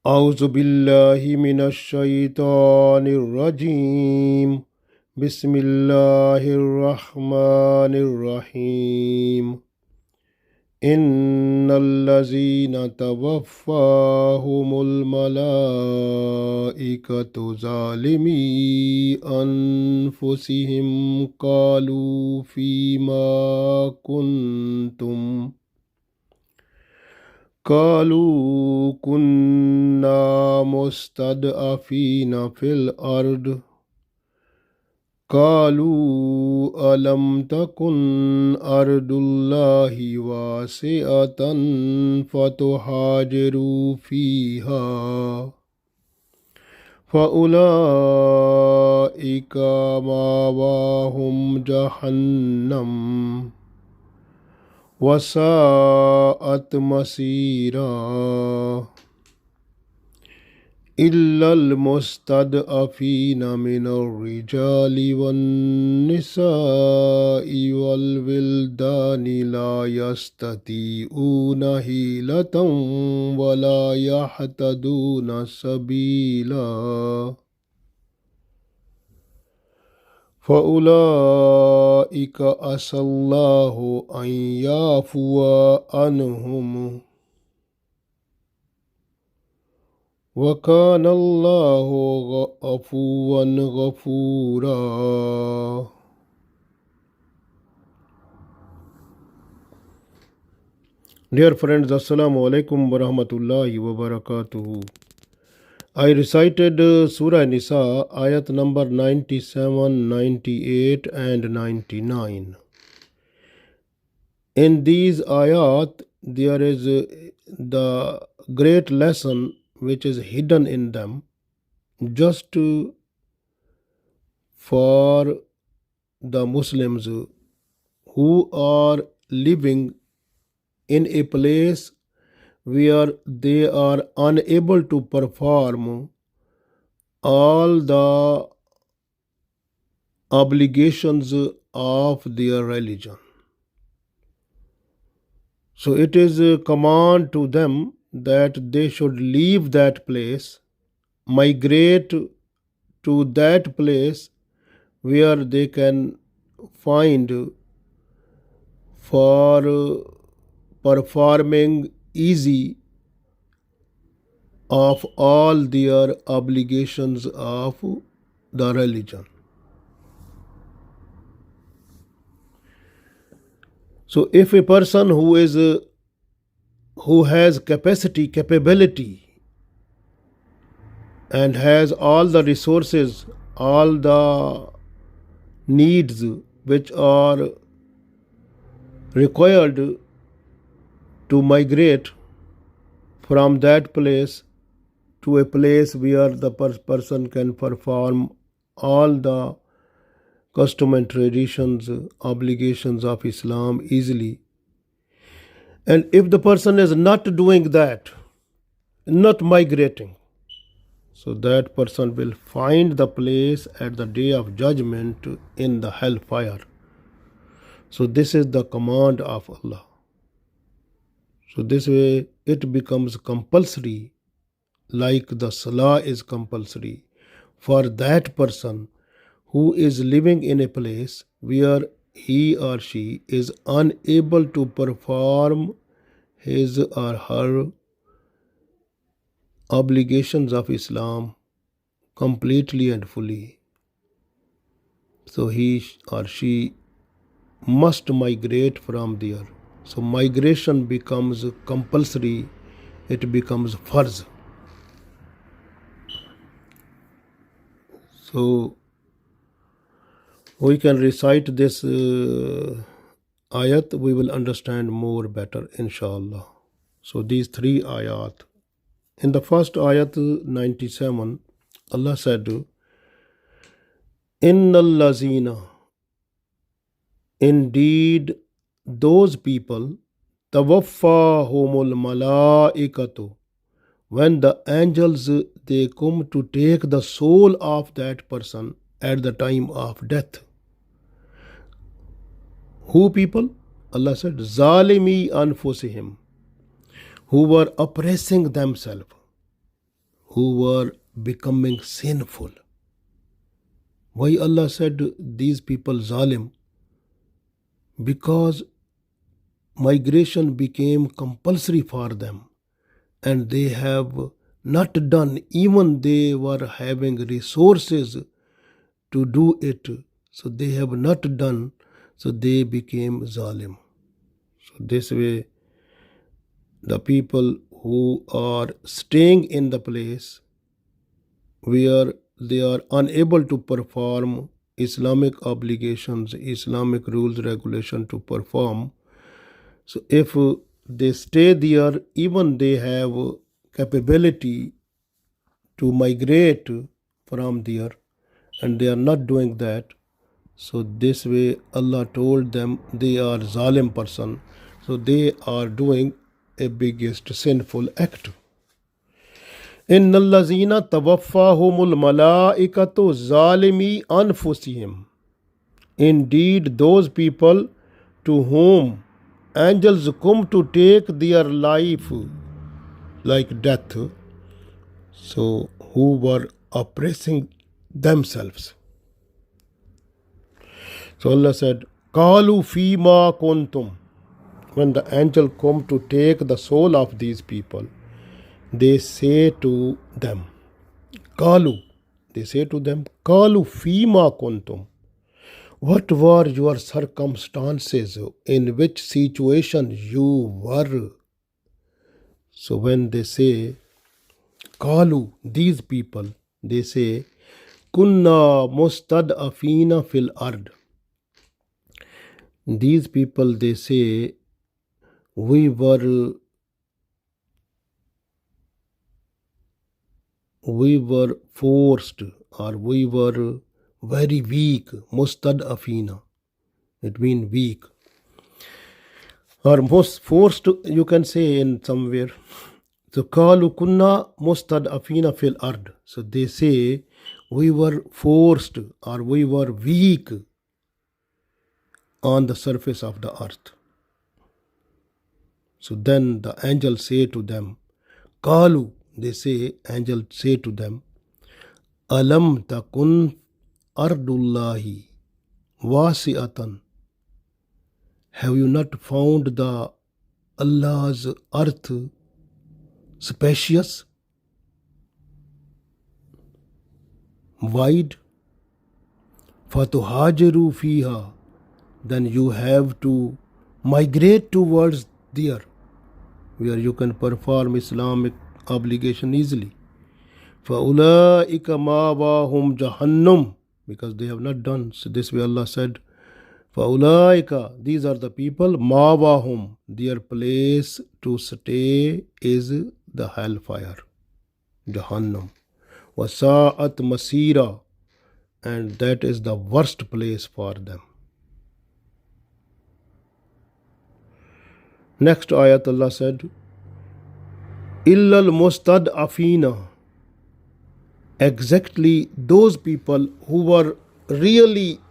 أعوذ بالله من الشيطان الرجيم بسم الله الرحمن الرحيم إن الذين توفاهم الملائكة ظالمي أنفسهم قالوا فيما كنتم قالوا كنا مستضعفين في الأرض قالوا ألم تكن أرض الله واسعة فتهاجروا فيها فأولئك مأواهم جهنم وساءت مصيرا إلا المستضعفين من الرجال والنساء والولدان لا يستطيعون حيلة ولا يهتدون سبيلا فأولئك عسى الله أن يعفو عنهم وكان الله عفوا غفورا. Dear friends, Assalamu alaikum wa rahmatullahi wa barakatuhu. I recited Surah An-Nisa, Ayat number 97, 98 and 99. In these ayat, there is the great lesson which is hidden in them, just for the Muslims who are living in a place where they are unable to perform all the obligations of their religion. So it is a command to them that they should leave that place, migrate to that place where they can find for performing easy of all their obligations of the religion. So if a person who has capability and has all the resources, all the needs which are required to migrate from that place to a place where the person can perform all the custom and traditions, obligations of Islam easily. And if the person is not doing that, not migrating, so that person will find the place at the day of judgment in the hellfire. So this is the command of Allah. So this way it becomes compulsory, like the salah is compulsory for that person who is living in a place where he or she is unable to perform his or her obligations of Islam completely and fully. So he or she must migrate from there. So migration becomes compulsory, it becomes farz. So we can recite this ayat, we will understand more better, inshallah. So these three ayat. In the first ayat 97, Allah said, Innal lazina, indeed those people, tawaffahumul malaikatu, when the angels they come to take the soul of that person at the time of death. Who people? Allah said, Zalimi anfusihim, who were oppressing themselves. who were becoming sinful. Why Allah said these people zalim? Because migration became compulsory for them, and they have not done, even they were having resources to do it, so they have not done, so they became zalim. So this way, the people who are staying in the place where they are unable to perform Islamic obligations, Islamic rules, regulation to perform, so if they stay there, even they have capability to migrate from there, and they are not doing that, so this way Allah told them they are zalim person, so they are doing a biggest sinful act. إن الذين توفاهم الملائكة ظالمي أنفسهم. Indeed, those people to whom angels come to take their life like death, so who were oppressing themselves. So Allah said, Qalu fima kuntum. When the angel come to take the soul of these people, they say to them, Qalu, they say to them, Qalu fima kuntum. What were your circumstances? In which situation you were? So when they say, Qalu, these people, they say, Kunna mustad'afina fil ard. These people, they say, we were forced, or we were very weak. Mustad'afina, it means weak, or most forced, you can say in somewhere. So qalu kunna mustad'afina fil ard. So they say we were forced, or we were weak on the surface of the earth. So then the angel say to them, Qalu, they say, angel say to them, Alam takun ardullahi wasi'atan. Have you not found the Allah's earth spacious, wide? Fatuhajiru fiha. Then you have to migrate towards there, where you can perform Islamic obligation easily. فَأُولَٰئِكَ مَأْوَاهُمْ جَهَنَّمُ. Because they have not done. So this way Allah said, فَأُولَٰئِكَ, these are the people, مَأْوَاهُمْ, their place to stay is the hellfire, Jahannam. وَسَاءَتْ مَصِيرًا, and that is the worst place for them. Next ayat Allah said, Illal mustad'afina. Exactly those people who were really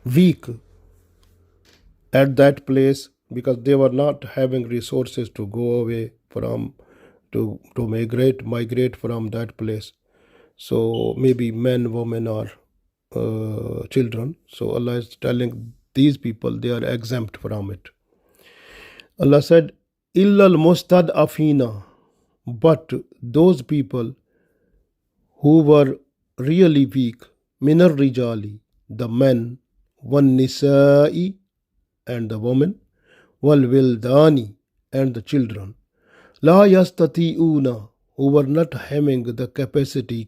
weak at that place, because they were not having resources to go away from, to migrate from that place. So maybe men, women, or children. So Allah is telling these people they are exempt from it. Allah said, Illal mustad'afina, but those people who were really weak, minar rijali, the men, wan nisa'i, and the women, wal wildani, and the children, la yastati'una, who were not having the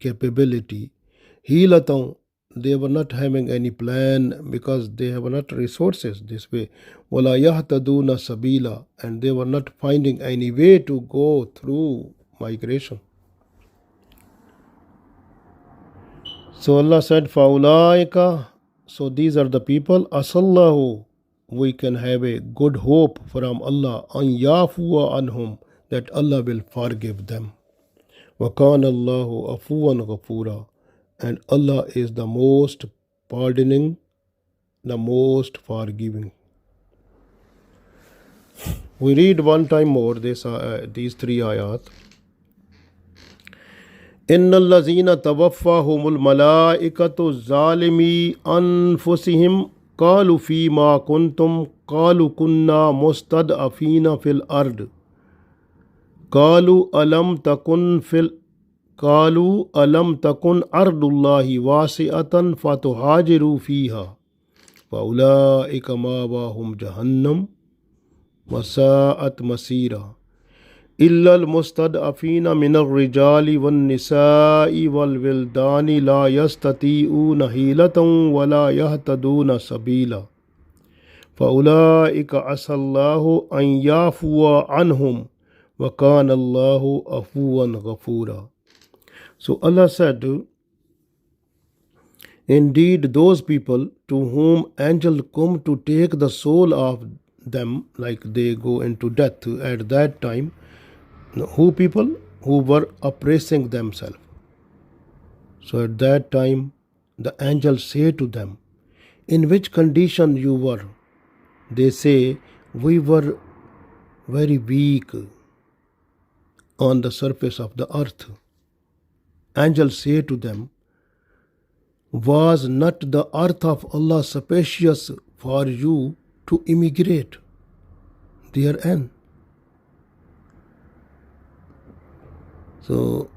capability, hilatan, they were not having any plan because they have not resources this way, wala yahtaduna sabila, and they were not finding any way to go through migration. So Allah said, Faulaika, so these are the people, Asallahu, we can have a good hope from Allah, an yafuwa anhum, that Allah will forgive them. Wa kana Allahu afuwan ghafura, and Allah is the most pardoning, the most forgiving. We read one time more these three ayat. إن الذين توفاهم الملائكة ظالمي أنفسهم قالوا فيما كنتم قالوا كنا مستضعفين في الأرض قالوا ألم تكن أرض الله واسعة فتهاجروا فيها فأولئك مأواهم جهنم وساءت مصيرا إلا المستضعفين من الرجال والنساء والولدان لا يستطيعون حيلة ولا يهتدون سبيلا فأولئك عسى الله أن يعفو عنهم وكان الله عفوا غفورا. So Allah said, indeed those people to whom angels come to take the soul of them, like they go into death at that time, who people who were oppressing themselves. So at that time the angels say to them, in which condition you were? They say, we were very weak on the surface of the earth. Angels say to them, was not the earth of Allah spacious for you to immigrate therein? So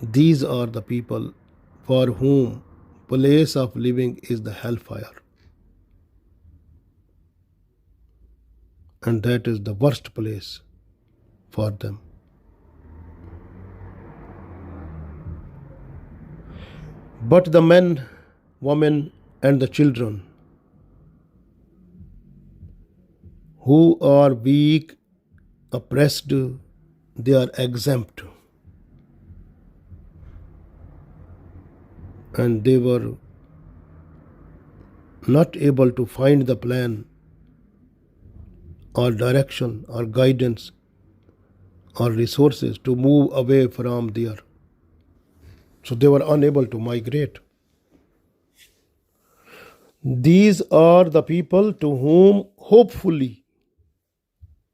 these are the people for whom place of living is the hellfire, and that is the worst place for them. But the men, women, and the children who are weak, oppressed, they are exempt. And they were not able to find the plan or direction or guidance or resources to move away from there. So they were unable to migrate. These are the people to whom hopefully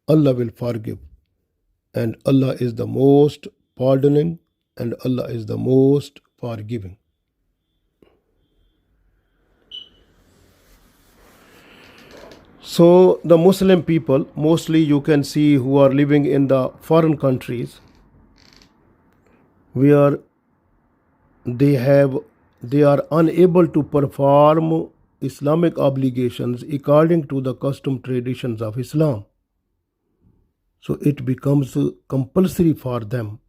Allah will forgive. And Allah is the most pardoning and Allah is the most forgiving. So the Muslim people, mostly you can see who are living in the foreign countries, where they are unable to perform Islamic obligations according to the custom traditions of Islam. So it becomes compulsory for them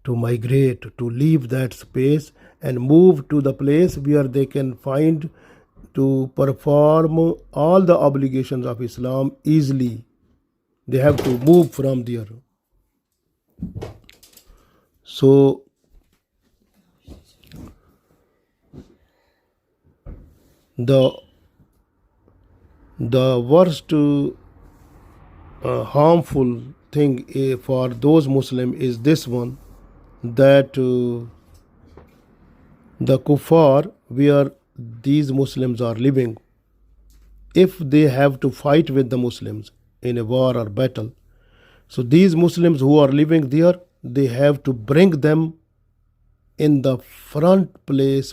to migrate, to leave that space and move to the place where they can find to perform all the obligations of Islam easily. They have to move from there. So the worst harmful thing for those Muslims is this one, that the kuffar where these Muslims are living, if they have to fight with the Muslims in a war or battle, so these Muslims who are living there, they have to bring them in the front place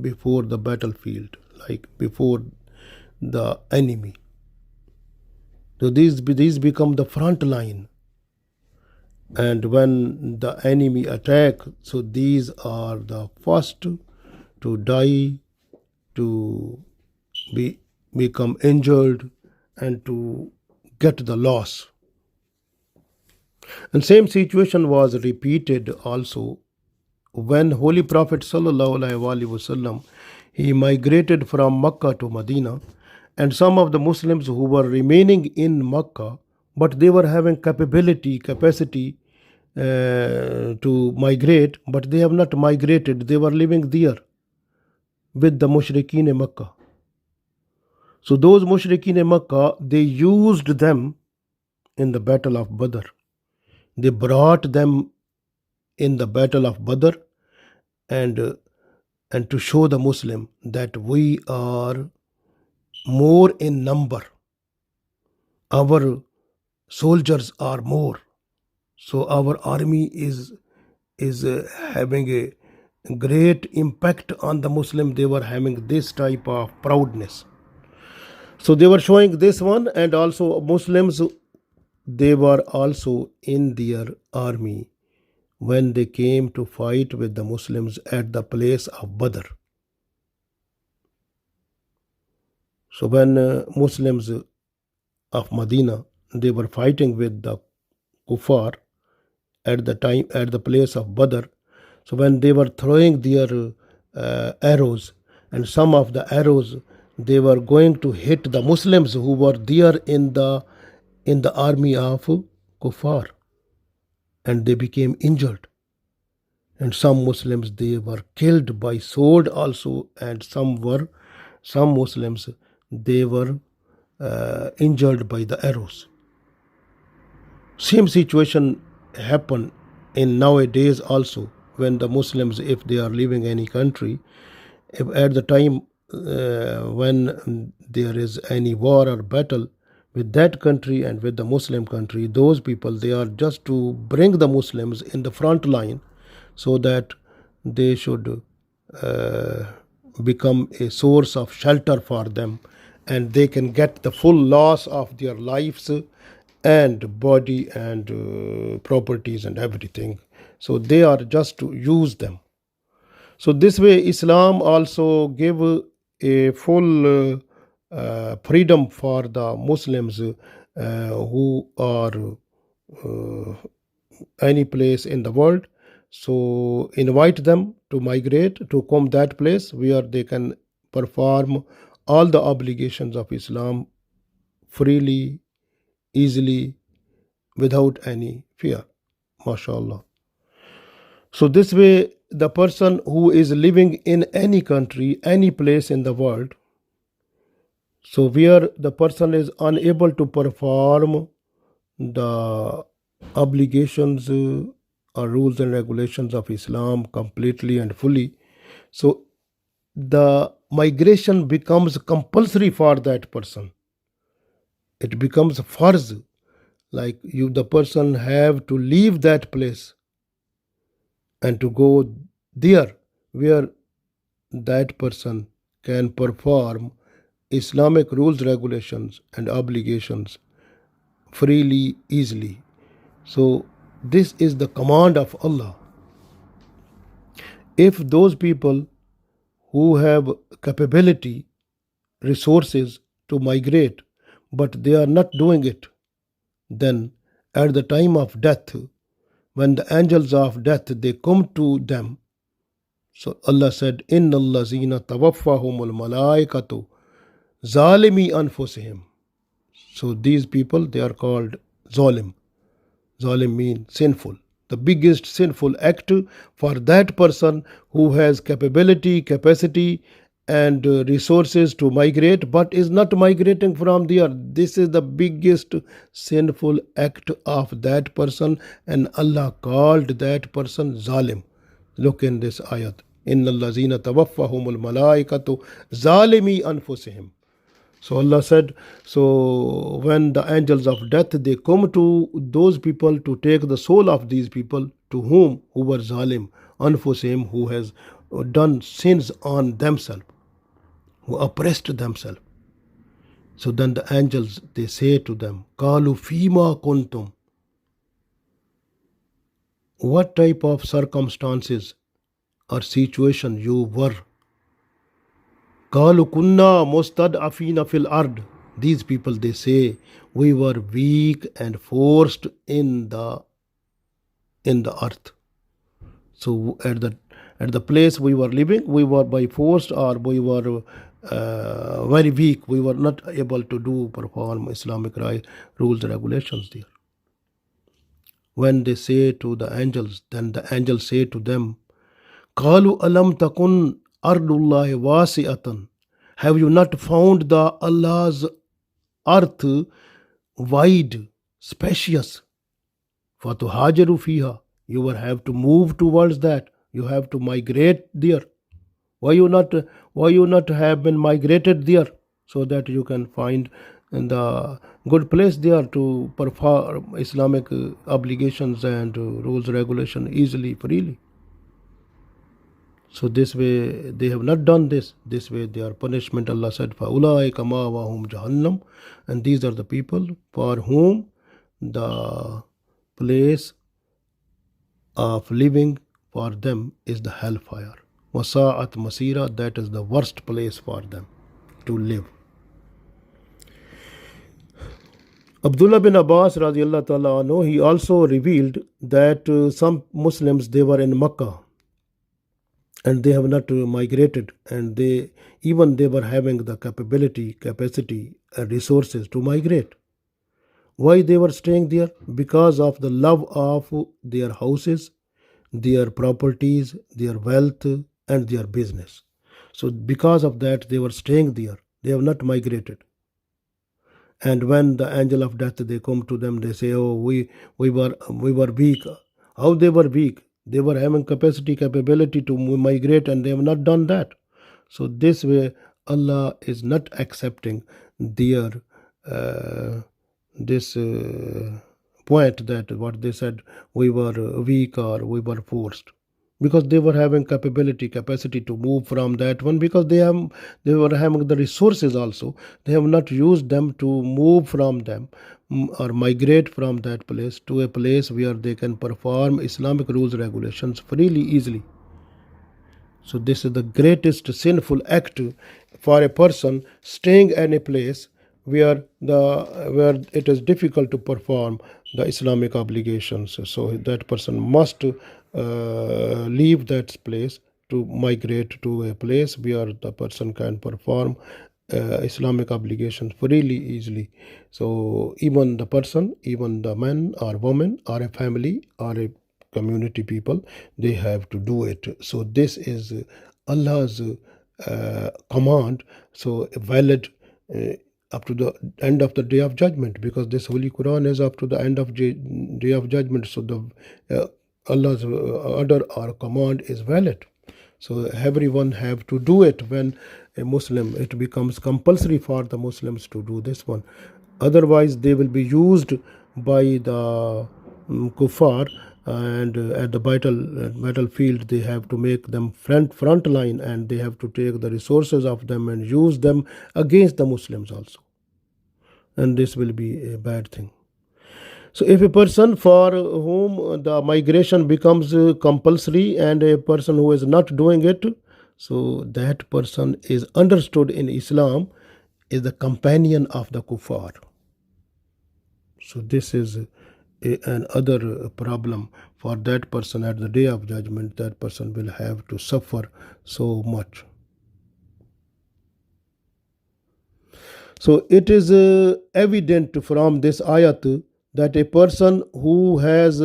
before the battlefield, like before the enemy. So these become the front line. And when the enemy attack, so these are the first to die, to become injured, and to get the loss. And same situation was repeated also when Holy Prophet ﷺ, he migrated from Makkah to Medina, and some of the Muslims who were remaining in Makkah, but they were having capacity to migrate, but they have not migrated. They were living there with the mushrikeen in Makkah. So those mushrikeen in Makkah, they used them in the battle of Badr. They brought them in the battle of Badr and to show the Muslim that we are more in number. Our soldiers are more. So our army is is having a great impact on the Muslim. They were having this type of proudness. So they were showing this one, and also Muslims, they were also in their army when they came to fight with the Muslims at the place of Badr. So when Muslims of Medina, they were fighting with the kuffar at the place of Badr. So when they were throwing their arrows, and some of the arrows, they were going to hit the Muslims who were there in the army of kuffar, and they became injured. And some Muslims, they were killed by sword also, and some Muslims, they were injured by the arrows. Same situation happen in nowadays also, when the Muslims, if they are living any country, if at the time when there is any war or battle with that country and with the Muslim country, those people, they are just to bring the Muslims in the front line, so that they should become a source of shelter for them, and they can get the full loss of their lives and body and properties and everything. So they are just to use them. So this way Islam also gave a full freedom for the Muslims who are any place in the world. So invite them to migrate to come that place where they can perform all the obligations of Islam freely, easily, without any fear. MashaAllah. So this way, the person who is living in any country, any place in the world, so where the person is unable to perform the obligations or rules and regulations of Islam completely and fully, so the migration becomes compulsory for that person. It becomes farz, like the person have to leave that place and to go there where that person can perform Islamic rules, regulations and obligations freely, easily. So this is the command of Allah. If those people who have capability, resources to migrate, but they are not doing it, then at the time of death, when the angels of death, they come to them, so Allah said, Inna allazina tawaffahumul malaikatu zalimi anfusihim. So these people, they are called zalim. Zalim means sinful. The biggest sinful act for that person who has capacity and resources to migrate, but is not migrating from there. This is the biggest sinful act of that person, and Allah called that person zalim. Look in this ayat. Inna allazina tawaffahumul malaikatu zalimi anfusihim. So Allah said, so when the angels of death, they come to those people to take the soul of these people who were zalim, anfusihim, who has done sins on themselves, who oppressed themselves. So then the angels, they say to them, Qalu fima kuntum. What type of circumstances or situation you were? Qalu kunna mustad'afina fil ard. These people, they say, we were weak and forced in the earth. So at the place we were living, we were by forced, or we were very weak. We were not able to perform Islamic rules and regulations there. When they say to the angels, then the angels say to them, Qalu alam takun ardullahi wasi'atan. Have you not found the Allah's earth wide, spacious? Fatuhajaru fiha. You will have to move towards that. You have to migrate there. Why you not have been migrated there, so that you can find the good place there to perform Islamic obligations and rules regulation easily, freely. So this way they have not done this. This way their punishment, Allah said, فَأُولَٰئِكَ مَأْوَاهُمْ جَهَنَّمُ, and these are the people for whom the place of living for them is the hellfire. وَسَاءَتْ مَصِيرًا, that is the worst place for them to live. Abdullah bin Abbas radiallahu ta'ala anhu, he also revealed that some Muslims, they were in Makkah and they have not migrated, and they were having the capacity and resources to migrate. Why they were staying there? Because of the love of their houses, their properties, their wealth, and their business. So because of that, they were staying there. They have not migrated. And when the angel of death, they come to them, they say, oh, we were weak. How they were weak? They were having capability to migrate, and they have not done that. So this way, Allah is not accepting their this point that what they said, we were weak or we were forced, because they were having capacity to move from that one, because they were having the resources also. They have not used them to move from them or migrate from that place to a place where they can perform Islamic rules regulations freely, easily. So this is the greatest sinful act for a person, staying in a place where it is difficult to perform the Islamic obligations. So that person must leave that place to migrate to a place where the person can perform Islamic obligations freely, easily. So even the man or woman or a family or a community people, they have to do it. So this is Allah's command, so valid up to the end of the day of judgment, because this Holy Quran is up to the end of day of judgment. So the Allah's order or command is valid. So everyone have to do it. When a Muslim, it becomes compulsory for the Muslims to do this one. Otherwise, they will be used by the kuffar, and at the battlefield, they have to make them front line, and they have to take the resources of them and use them against the Muslims also. And this will be a bad thing. So if a person for whom the migration becomes compulsory, and a person who is not doing it, so that person is understood in Islam is the companion of the kuffar. So this is another problem for that person. At the day of judgment, that person will have to suffer so much. So it is evident from this ayat that a person who is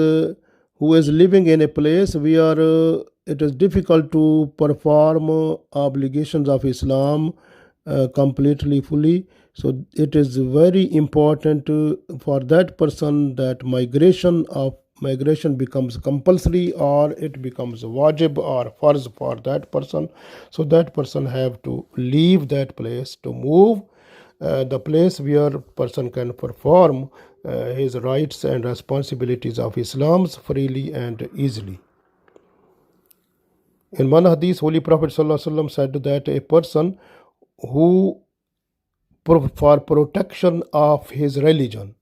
living in a place where it is difficult to perform obligations of Islam completely, fully. So it is very important for that person that migration becomes compulsory, or it becomes wajib or farz for that person. So that person have to leave that place to move the place where person can perform his rights and responsibilities of Islam freely and easily. In one hadith, Holy Prophet ﷺ said that a person who, for protection of his religion,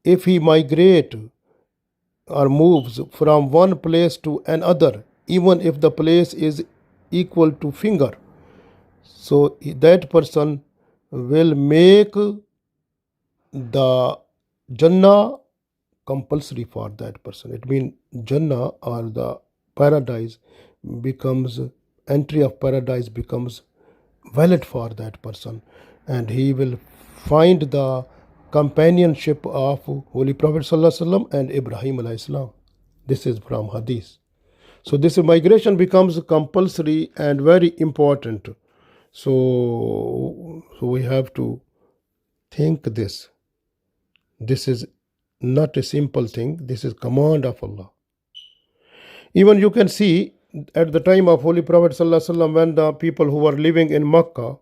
if he migrate or moves from one place to another, even if the place is equal to finger, so that person will make the Jannah compulsory for that person. It means Jannah, or the paradise, becomes, entry of paradise becomes valid for that person, and he will find the companionship of Holy Prophet ﷺ and Ibrahim alayhi salam. This is from hadith. So this migration becomes compulsory and very important. So we have to think this. This is not a simple thing. This is command of Allah. Even you can see at the time of Holy Prophet ﷺ, when the people who were living in Makkah,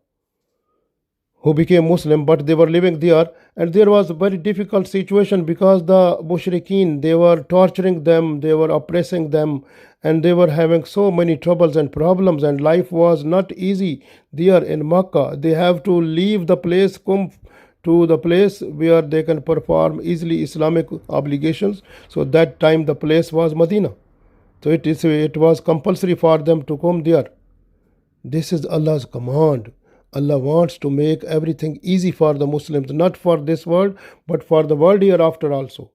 who became Muslim, but they were living there, and there was a very difficult situation because the mushrikeen, they were torturing them, they were oppressing them, and they were having so many troubles and problems, and life was not easy there in Makkah. They have to leave the place, come to the place where they can perform easily Islamic obligations. So that time the place was Medina. So it was compulsory for them to come there. This is Allah's command. Allah wants to make everything easy for the Muslims, not for this world, but for the world hereafter also.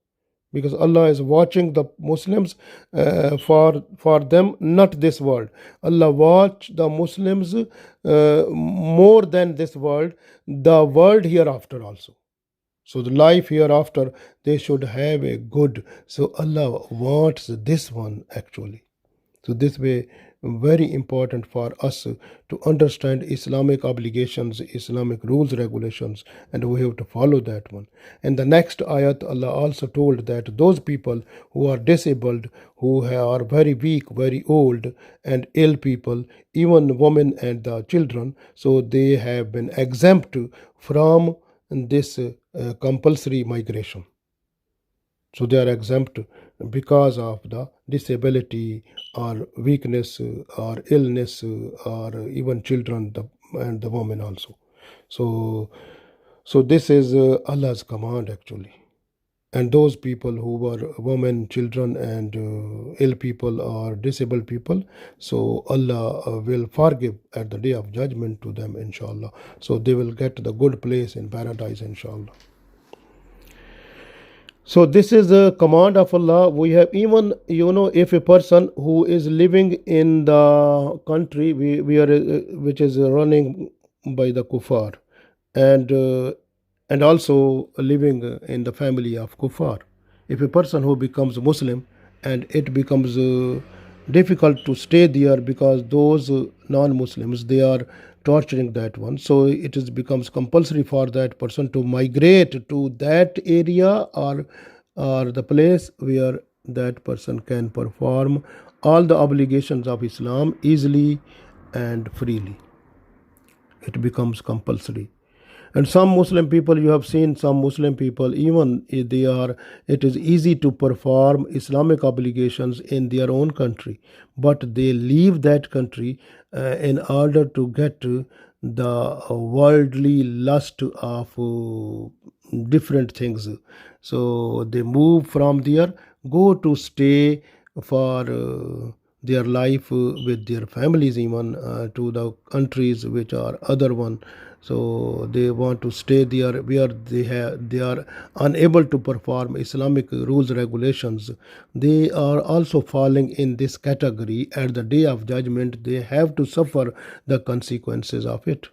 Because Allah is watching the Muslims for them, not this world. Allah watch the Muslims more than this world, the world hereafter also. So the life hereafter, they should have a good. So Allah wants this one actually. So this way, very important for us to understand Islamic obligations, Islamic rules, regulations, and we have to follow that one. And the next ayat, Allah also told that those people who are disabled, who are very weak, very old, and ill people, even women and the children, so they have been exempt from this compulsory migration. So they are exempt because of the disability or weakness or illness or even children and the women also. So this is Allah's command actually. And those people who were women, children, and ill people or disabled people, so Allah will forgive at the day of judgment to them, inshallah. So they will get the good place in paradise, inshallah. So this is a command of Allah. We have even, if a person who is living in the country which is running by the kuffar, and also living in the family of kuffar, if a person who becomes Muslim and it becomes difficult to stay there because those non-Muslims, they are torturing that one, so becomes compulsory for that person to migrate to that area or the place where that person can perform all the obligations of Islam easily and freely. It becomes compulsory. And some Muslim people, you have seen some Muslim people, even if it is easy to perform Islamic obligations in their own country, but they leave that country in order to get the worldly lust of different things. So they move from there, go to stay for their life with their families, even to the countries which are other one. So they want to stay there where they are unable to perform Islamic rules, regulations. They are also falling in this category. At the day of judgment, they have to suffer the consequences of it.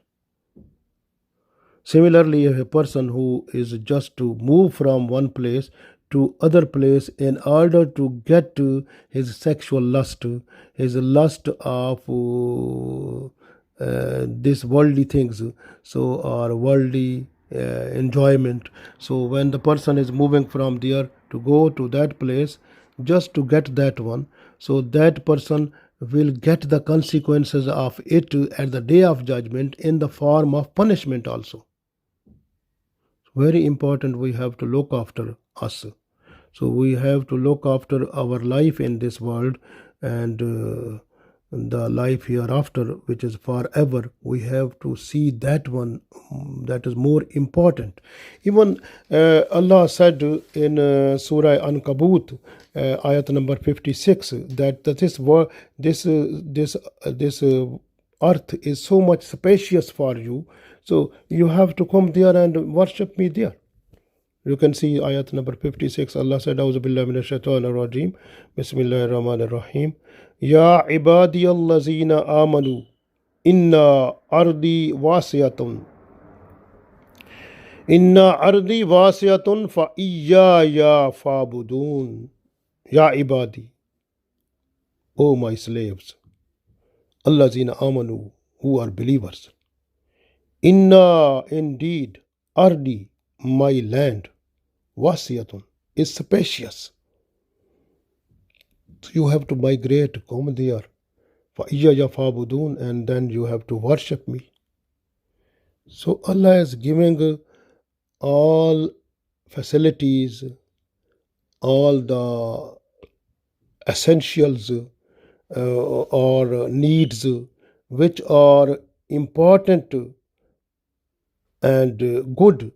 Similarly, if a person who is just to move from one place to other place in order to get to his sexual lust, his lust of these worldly things, so or worldly enjoyment. So when the person is moving from there to go to that place just to get that one, so that person will get the consequences of it at the day of judgment in the form of punishment also. Very important, we have to look after us. So we have to look after our life in this world and the life hereafter, which is forever. We have to see that one that is more important. Even Allah said in Surah An-Kabut, Ayat number 56, that this earth is so much spacious for you, so you have to come there and worship me there. You can see ayat number 56. Allah said, Auzu billahi minash shaitanir rajim. Bismillahir rahmanir rahim. Ya ibadiyallazina amanu inna ardi wasiyatun. Inna ardi wasiyatun fa iyaya fa'budun. Ya ibadi, O my slaves, allazina amanu, who are believers. Inna, indeed, ardi, my land, wasiyatun, is spacious. So you have to migrate, come there. فَإِيَّايَ فَاعْبُدُونَ, and then you have to worship me. So Allah is giving all facilities, all the essentials or needs which are important and good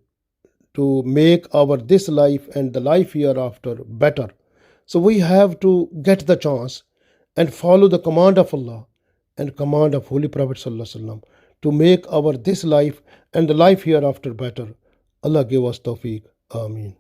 to make our this life and the life hereafter better. So we have to get the chance and follow the command of Allah and command of Holy Prophet Sallallahu Alaihi Wasallam to make our this life and the life hereafter better. Allah give us tawfiq. Ameen.